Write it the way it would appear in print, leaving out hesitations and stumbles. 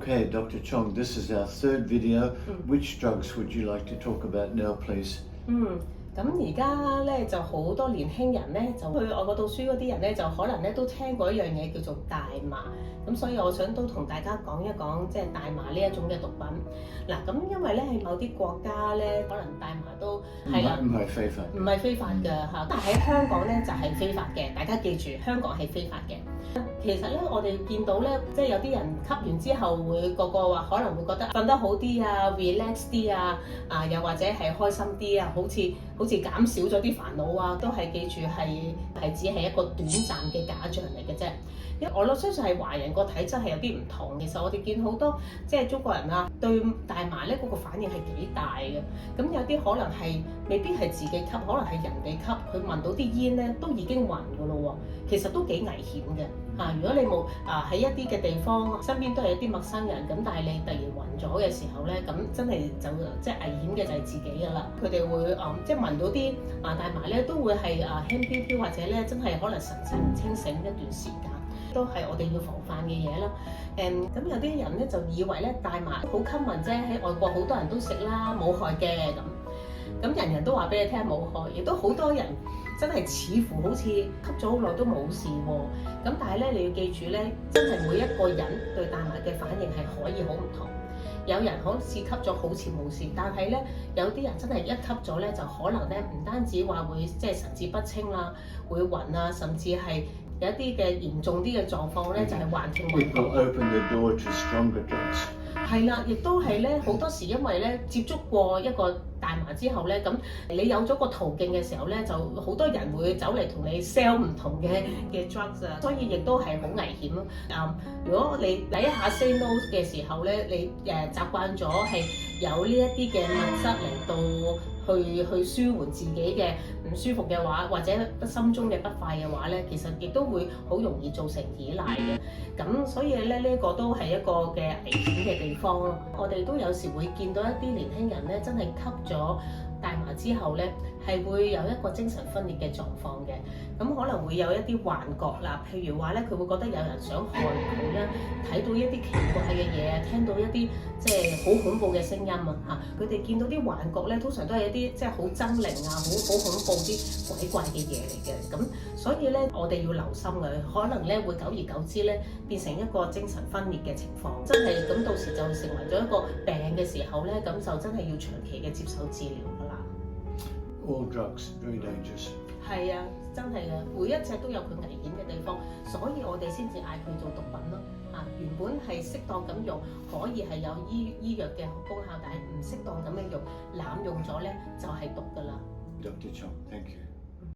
Okay, Dr. Chong, this is our third video. Which drugs would you like to talk about now, please? 咁而家咧就好多年輕人咧就去外國讀書嗰啲人咧就可能咧都聽過一樣嘢叫做大麻，咁所以我想都同大家講一講即係大麻呢一種嘅毒品。嗱，咁因為咧喺某啲國家咧，可能大麻都係啦，唔係非法，唔係非法嘅嚇，但係喺香港咧就係非法嘅。大家記住，香港係非法嘅。其實咧，我哋見到咧，即係有啲人吸完之後會個話可能會覺得瞓得好啲啊 ，relax 啲啊，又或者係開心啲啊，好似減少咗啲煩惱啊，都係記住係只係一個短暫嘅假象嚟嘅啫。因為我相信係華人個體質係有啲唔同，其實我哋見好多即係中國人啊，對大麻咧嗰個反應係幾大嘅。咁有啲可能係未必係自己吸，可能係人哋吸，佢聞到啲煙咧都已經暈㗎咯喎。其實都幾危險嘅。如果你冇喺一啲嘅地方，身邊都係一啲陌生人，咁但係你突然暈咗嘅時候咧，咁真係就即係危險嘅就係自己㗎啦。佢哋會即係聞到啲大麻咧，都會係輕飄飄或者咧真係可能神志唔清醒一段時間，都係我哋要防範嘅嘢啦。咁有啲人咧就以為咧大麻好 common 啫，喺外國好多人都食啦，冇害嘅咁。咁人人都話俾你聽冇害，亦都好多人真係似乎好似吸咗好耐都冇事喎。咁但係咧，你要記住咧，真係每一個人對大麻嘅反應係可以好唔同。有人好似吸咗好似冇事，但係咧有啲人真係一吸咗咧，就可能咧唔單止話會即係神志不清啦，會暈啊，甚至係有一啲嘅嚴重啲嘅狀況咧，就係幻聽幻覺。Open the door to stronger drugs. 係啦，亦都係咧好多時因為咧接觸過一個大麻之後咧，咁你有咗個途徑嘅時候咧，就好多人會走嚟同你 sell 唔同嘅 drugs 啊，所以亦都係好危險咯。如果你第一下 say no 嘅時候咧，你習慣咗係有呢一啲嘅物質嚟到去舒緩自己嘅唔舒服嘅話，或者心中嘅不快嘅話咧，其實亦都會好容易造成依賴嘅。咁所以咧呢個都係一個嘅危險嘅地方咯。我哋都有時會見到一啲年輕人咧，真係吸咗大麻之後咧，係會有一個精神分裂嘅狀況嘅。咁可能會有一啲幻覺啦，譬如話咧，佢會覺得有人想害佢啦，睇到一啲奇怪嘅嘢啊，聽到一啲即係好恐怖嘅聲音啊嚇。佢哋見到啲幻覺咧，通常都係一啲即係好猙獰啊、好恐怖啲鬼怪嘅嘢嚟嘅。咁所以咧，我哋要留心嘅，可能咧會久而久之咧變成一個精神分裂嘅情況，真係咁到時就成為咗一個病嘅時候咧，咁就真係要長期嘅接受治療㗎啦。All drugs very dangerous. 係啊，真係啊，每一隻都有佢危險嘅地方，所以我哋先至嗌佢做毒品咯。原本係適當咁用，可以係有醫藥嘅功效，但係唔適當咁樣用，濫用咗咧就係毒㗎啦。Dr. Chong, thank you.